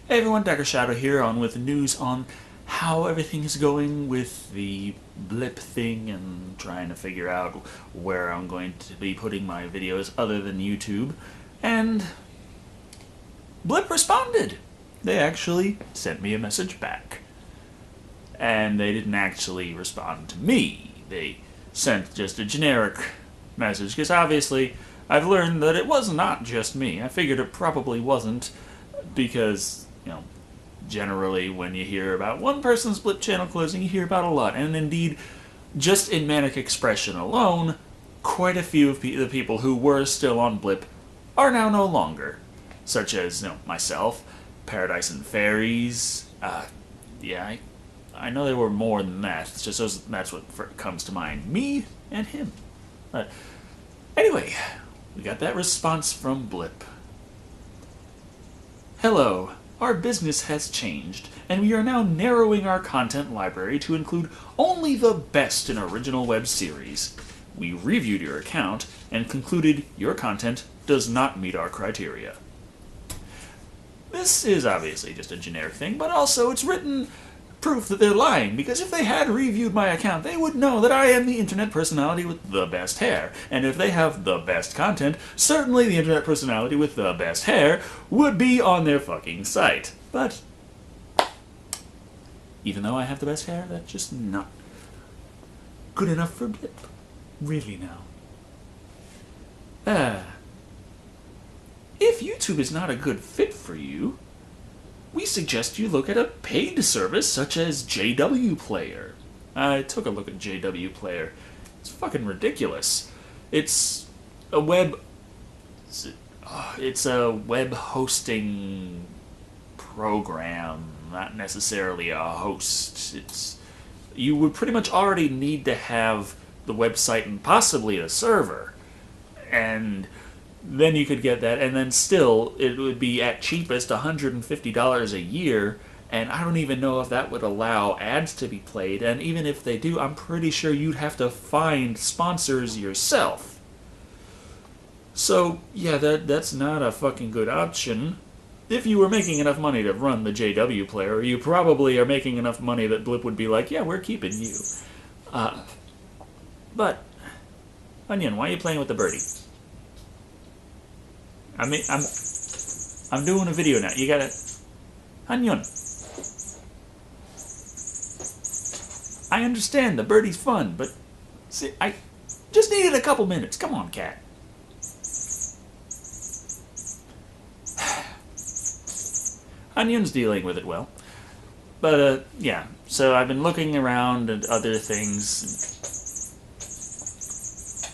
Hey everyone, Dr. Shado here on with news on how everything is going with the Blip thing and trying to figure out where I'm going to be putting my videos other than YouTube. And Blip responded. They actually sent me a message back. And they didn't actually respond to me. They sent just a generic message, because obviously I've learned that it was not just me. I figured it probably wasn't, because generally when you hear about one person's Blip channel closing, you hear about a lot. And indeed, just in Manic Expression alone, quite a few of the people who were still on Blip are now no longer. Such as, myself, Paradise and Fairies. I know there were more than that. It's just that's what comes to mind. Me and him. But anyway, we got that response from Blip. Hello. Our business has changed, and we are now narrowing our content library to include only the best in original web series. We reviewed your account and concluded your content does not meet our criteria. This is obviously just a generic thing, but also it's written proof that they're lying, because if they had reviewed my account, they would know that I am the internet personality with the best hair. And if they have the best content, certainly the internet personality with the best hair would be on their fucking site. But even though I have the best hair, that's just not good enough for Blip. Really now. If YouTube is not a good fit for you, we suggest you look at a paid service such as JW Player. I took a look at JW Player. It's fucking ridiculous. It's a web hosting program, not necessarily a host. You would pretty much already need to have the website and possibly a server. And then you could get that, and then still, it would be at cheapest $150 a year, and I don't even know if that would allow ads to be played, and even if they do, I'm pretty sure you'd have to find sponsors yourself. So, yeah, that's not a fucking good option. If you were making enough money to run the JW Player, you probably are making enough money that Blip would be like, yeah, we're keeping you. But, Onion, why are you playing with the birdie? I'm doing a video now. You gotta... Onion. I understand the birdie's fun, but... See, I just needed a couple minutes. Come on, cat. Onion's dealing with it well. But, yeah. So I've been looking around at other things.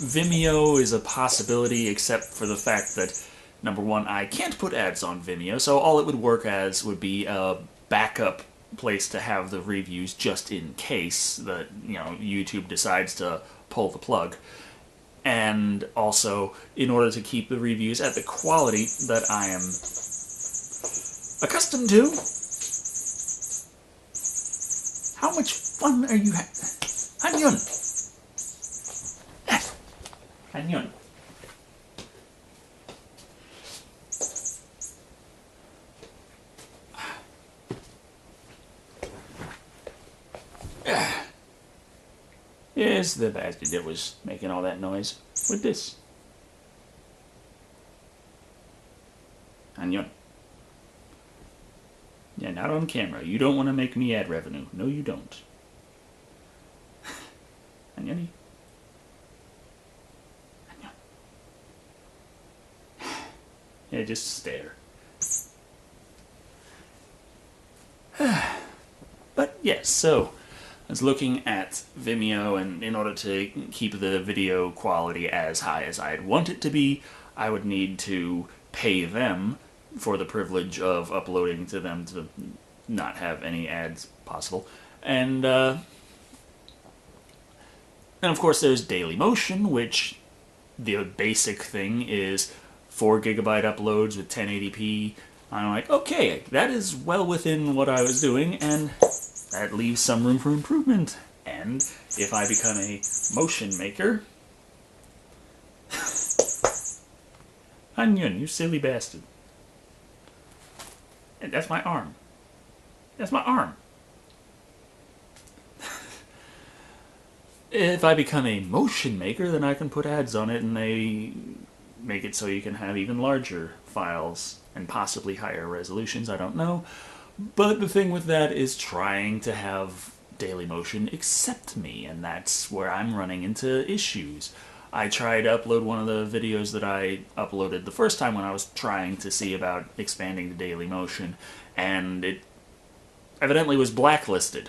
Vimeo is a possibility, except for the fact that number one, I can't put ads on Vimeo, so all it would work as would be a backup place to have the reviews just in case that, YouTube decides to pull the plug. And also, in order to keep the reviews at the quality that I am accustomed to. How much fun are you having? Onion! Onion. Yes, the bastard that was making all that noise with this. Onion. Yeah, not on camera. You don't want to make me ad revenue. No, you don't. Onion. Onion. Yeah, just stare. But yes, so I was looking at Vimeo, and in order to keep the video quality as high as I'd want it to be, I would need to pay them for the privilege of uploading to them to not have any ads possible. And of course there's Dailymotion, which the basic thing is 4 gigabyte uploads with 1080p. I'm like, okay, that is well within what I was doing, and that leaves some room for improvement. And if I become a motion maker... Onion, you silly bastard. That's my arm. That's my arm. If I become a motion maker, then I can put ads on it and they make it so you can have even larger files and possibly higher resolutions, I don't know. But the thing with that is trying to have Dailymotion accept me, and that's where I'm running into issues. I tried to upload one of the videos that I uploaded the first time when I was trying to see about expanding to Dailymotion, and it evidently was blacklisted.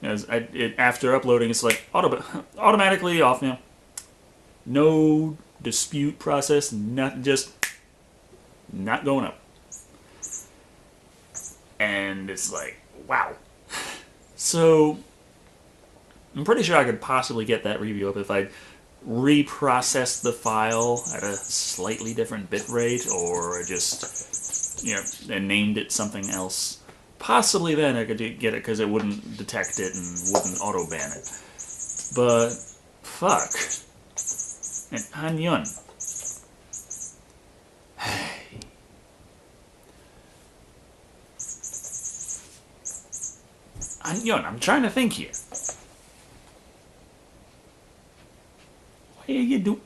After uploading, it's like automatically off, no dispute process, not going up. And it's like, wow. So, I'm pretty sure I could possibly get that review up if I reprocessed the file at a slightly different bitrate, or just, and named it something else. Possibly then I could get it because it wouldn't detect it and wouldn't auto-ban it. But, fuck. And Hanyun. Hanyun, I'm trying to think here. What are you doing?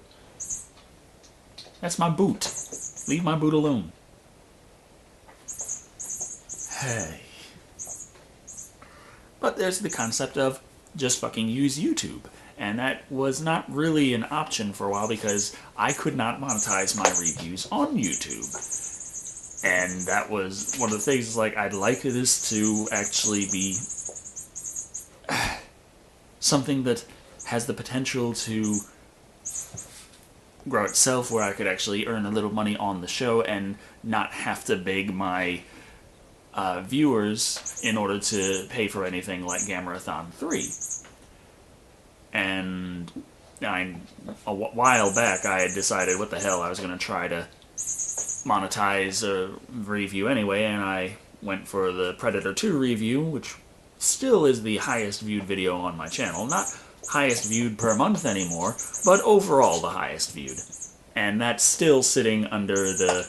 That's my boot. Leave my boot alone. Hey. But there's the concept of just fucking use YouTube. And that was not really an option for a while because I could not monetize my reviews on YouTube. And that was one of the things, like, I'd like this to actually be something that has the potential to grow itself, where I could actually earn a little money on the show and not have to beg my viewers in order to pay for anything like Gamerathon 3. And a while back I had decided what the hell, I was going to try to monetize a review anyway, and I went for the Predator 2 review, which still is the highest viewed video on my channel. Not highest viewed per month anymore, but overall the highest viewed. And that's still sitting under the,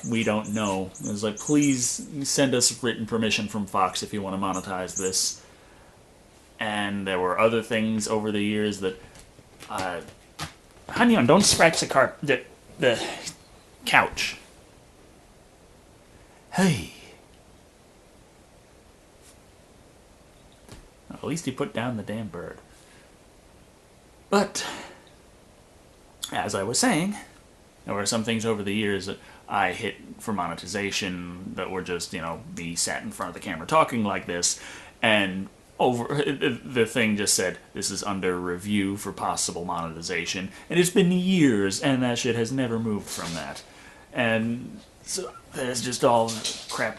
we don't know. It was like, please send us written permission from Fox if you want to monetize this. And there were other things over the years that, Hanyon, don't scratch the couch. Hey. At least he put down the damn bird. But, as I was saying, there were some things over the years that I hit for monetization that were just, me sat in front of the camera talking like this, and the thing just said, this is under review for possible monetization, and it's been years, and that shit has never moved from that. And so there's just all crap.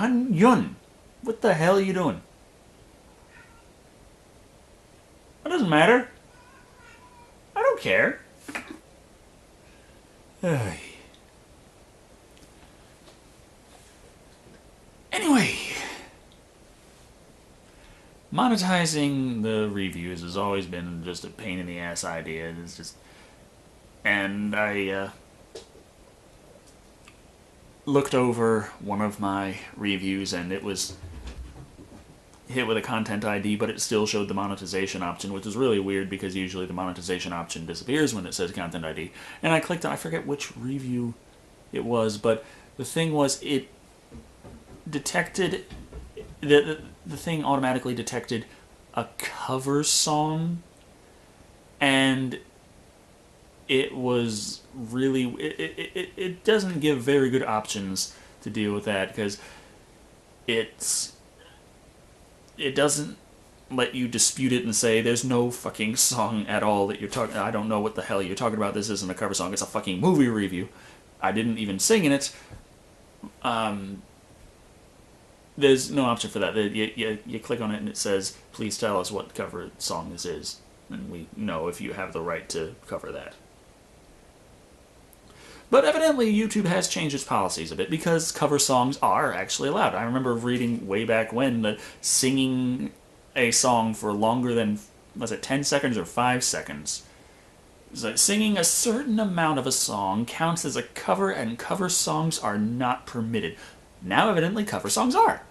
Yun, what the hell are you doing? It doesn't matter. I don't care. Anyway, monetizing the reviews has always been just a pain in the ass idea. It's just, and I looked over one of my reviews, and it was hit with a content ID, but it still showed the monetization option, which is really weird because usually the monetization option disappears when it says content ID. And I clicked on, I forget which review it was, but the thing was, it detected, the thing automatically detected a cover song, and it was really, it doesn't give very good options to deal with that, because it doesn't let you dispute it and say, there's no fucking song at all that you're talking, I don't know what the hell you're talking about, this isn't a cover song, it's a fucking movie review. I didn't even sing in it. There's no option for that. You click on it and it says, please tell us what cover song this is, and we know if you have the right to cover that. But evidently YouTube has changed its policies a bit, because cover songs are actually allowed. I remember reading way back when that singing a song for longer than, was it 10 seconds or 5 seconds? It's like singing a certain amount of a song counts as a cover, and cover songs are not permitted. Now evidently cover songs are.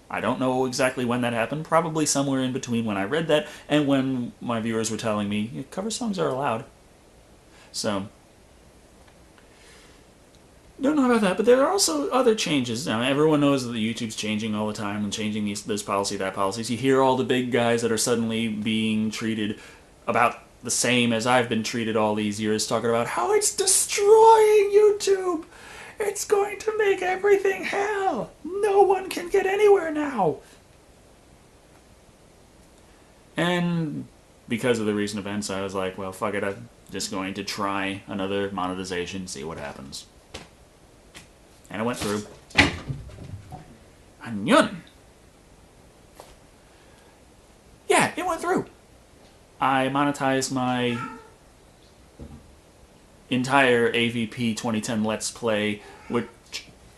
I don't know exactly when that happened, probably somewhere in between when I read that and when my viewers were telling me cover songs are allowed. So, don't know about that, but there are also other changes. Now, everyone knows that YouTube's changing all the time and changing this policy, that policy. So you hear all the big guys that are suddenly being treated about the same as I've been treated all these years, talking about how it's destroying YouTube. It's going to make everything hell. No one can get anywhere now. And because of the recent events, I was like, well, fuck it. I'm just going to try another monetization, see what happens. And it went through. Anyun. Yeah, it went through. I monetized my entire AVP 2010 Let's Play, which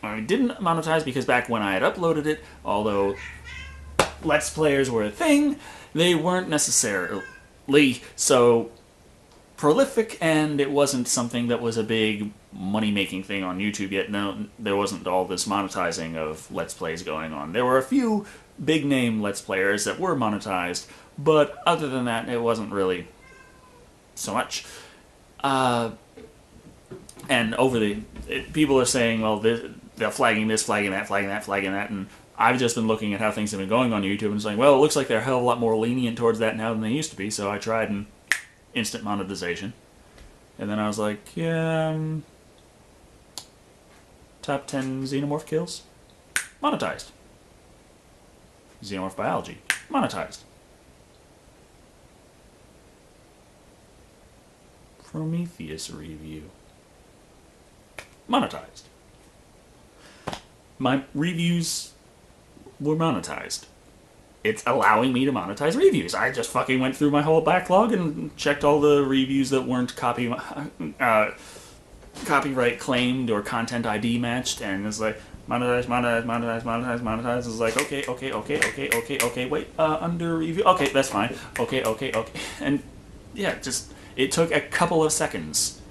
I didn't monetize because back when I had uploaded it, although Let's Players were a thing, they weren't necessarily so prolific, and it wasn't something that was a big money-making thing on YouTube yet. No, there wasn't all this monetizing of Let's Plays going on. There were a few big-name Let's Players that were monetized, but other than that, it wasn't really so much. And over people are saying, well, they're flagging this, flagging that, flagging that, flagging that, and I've just been looking at how things have been going on YouTube and saying, well, it looks like they're a hell of a lot more lenient towards that now than they used to be, so I tried and instant monetization. And then I was like, yeah, top 10 xenomorph kills, monetized. Xenomorph biology, monetized. Prometheus review, monetized. My reviews were monetized. It's allowing me to monetize reviews. I just fucking went through my whole backlog and checked all the reviews that weren't copyright claimed or content ID matched, and it's like, monetize, monetize, monetize, monetize, monetize. It's like, okay, wait, under review, okay, that's fine, okay. And yeah, it took a couple of seconds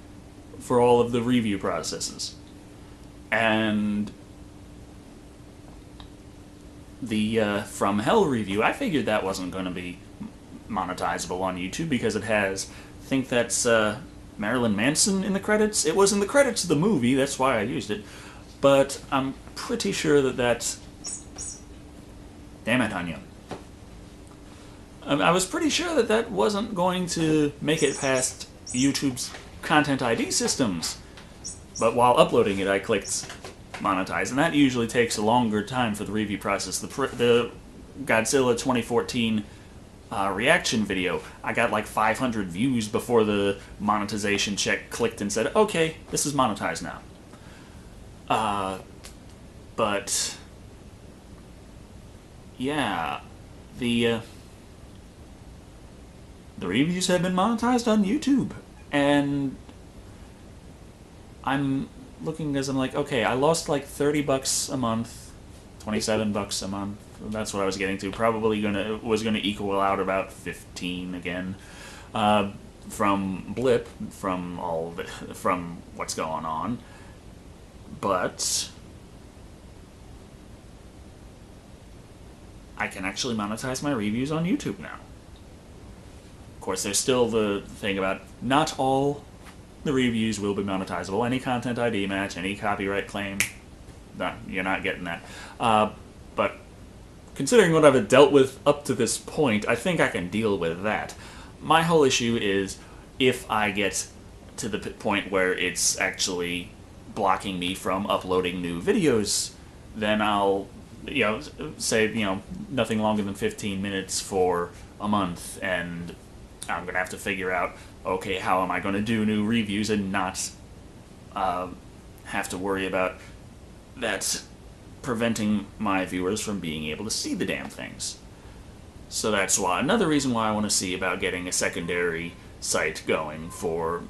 for all of the review processes. And the From Hell review, I figured that wasn't going to be monetizable on YouTube because it has, I think that's Marilyn Manson in the credits. It was in the credits of the movie, that's why I used it. But I'm pretty sure that's... Damn it, Anya. I was pretty sure that wasn't going to make it past YouTube's Content ID systems. But while uploading it, I clicked monetize, and that usually takes a longer time for the review process. The Godzilla 2014 reaction video, I got like 500 views before the monetization check clicked and said, okay, this is monetized now. But yeah, the reviews have been monetized on YouTube, and I'm looking as I'm like, okay, I lost like $30 a month, $27 a month. That's what I was getting to. Probably was gonna equal out about 15 again, from Blip, from from what's going on. But I can actually monetize my reviews on YouTube now. Of course, there's still the thing about not all the reviews will be monetizable. Any content ID match, any copyright claim, you're not getting that. But considering what I've dealt with up to this point, I think I can deal with that. My whole issue is if I get to the point where it's actually blocking me from uploading new videos, then I'll, say, nothing longer than 15 minutes for a month, and I'm going to have to figure out, okay, how am I going to do new reviews and not have to worry about that preventing my viewers from being able to see the damn things. So that's another reason why I want to see about getting a secondary site going for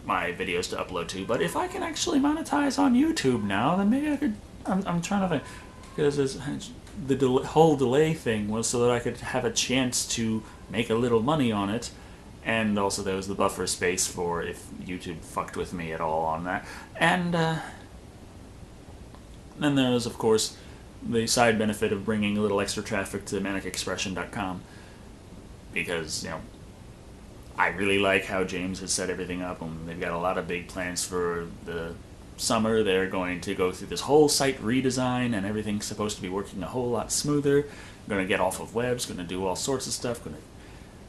my videos to upload to. But if I can actually monetize on YouTube now, then maybe I could... I'm trying to think, because the whole delay thing was so that I could have a chance to make a little money on it. And also there was the buffer space for if YouTube fucked with me at all on that. And then there's, of course, the side benefit of bringing a little extra traffic to manicexpression.com, because, you know, I really like how James has set everything up, and they've got a lot of big plans for the summer. They're going to go through this whole site redesign, and everything's supposed to be working a whole lot smoother. Going to get off of webs, going to do all sorts of stuff, going to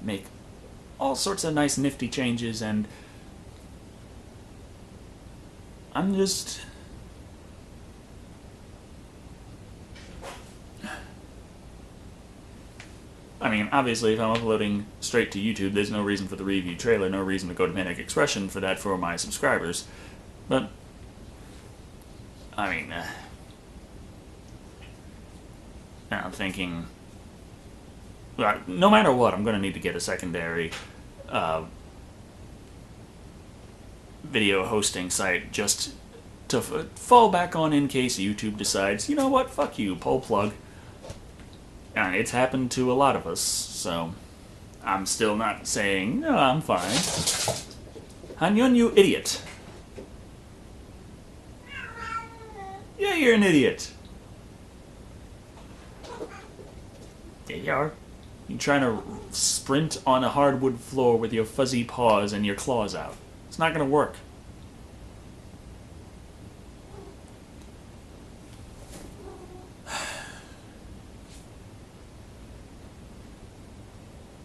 make all sorts of nice nifty changes, and I'm just... I mean, obviously, if I'm uploading straight to YouTube, there's no reason for the review trailer, no reason to go to Manic Expression for that for my subscribers. But, I mean, I'm thinking, well, no matter what, I'm going to need to get a secondary video hosting site just to fall back on in case YouTube decides, you know what, fuck you, pull plug. And it's happened to a lot of us, so I'm still not saying, no, I'm fine. Hanyun, you idiot. Yeah, you're an idiot. There you are. You're trying to sprint on a hardwood floor with your fuzzy paws and your claws out. It's not going to work.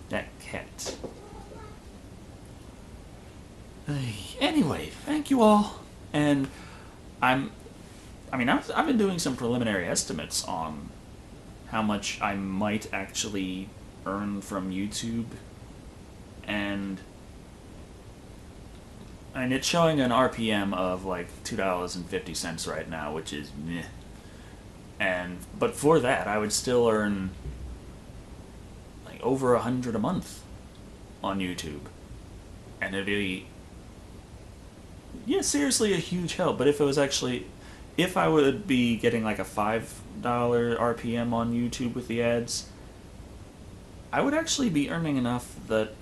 That cat. Anyway, thank you all. And I've been doing some preliminary estimates on how much I might actually earn from YouTube, and it's showing an RPM of like $2.50 right now, which is meh. But for that, I would still earn like over $100 a month on YouTube, and it'd be, yeah, seriously a huge help. But if it was actually, if I would be getting like a $5 RPM on YouTube with the ads, I would actually be earning enough that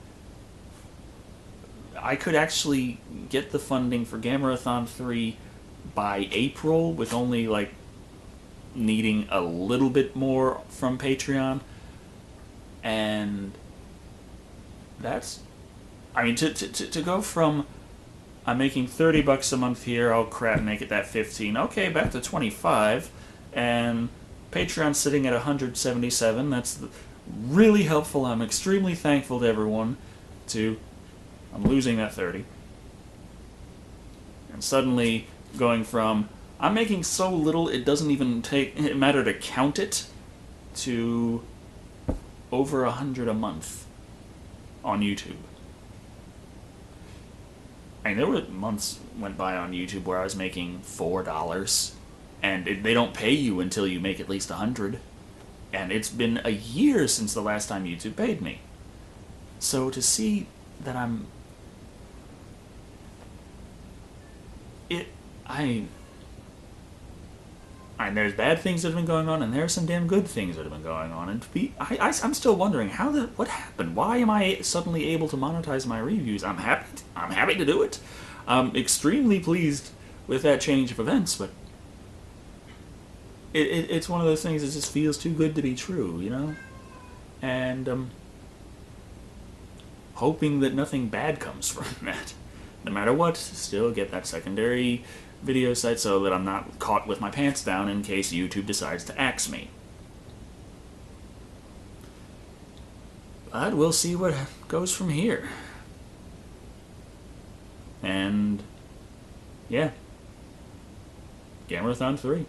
I could actually get the funding for Gamerathon 3 by April, with only like needing a little bit more from Patreon. And that's, I mean, to go from, I'm making $30 a month here, oh crap, make it that 15, okay, back to 25, and Patreon's sitting at 177, that's really helpful. I'm extremely thankful to everyone. I'm losing that 30. And suddenly going from, I'm making so little it doesn't even matter to count it, to over $100 a month on YouTube. I mean, there were months went by on YouTube where I was making $4, and they don't pay you until you make at least $100. And it's been a year since the last time YouTube paid me. So to see that there's bad things that have been going on, and there are some damn good things that have been going on. And I'm still wondering what happened. Why am I suddenly able to monetize my reviews? I'm happy to do it. I'm extremely pleased with that change of events, but it's one of those things that just feels too good to be true, you know? And hoping that nothing bad comes from that. No matter what, still get that secondary video site so that I'm not caught with my pants down in case YouTube decides to axe me. But we'll see what goes from here. And yeah, Gamerathon 3.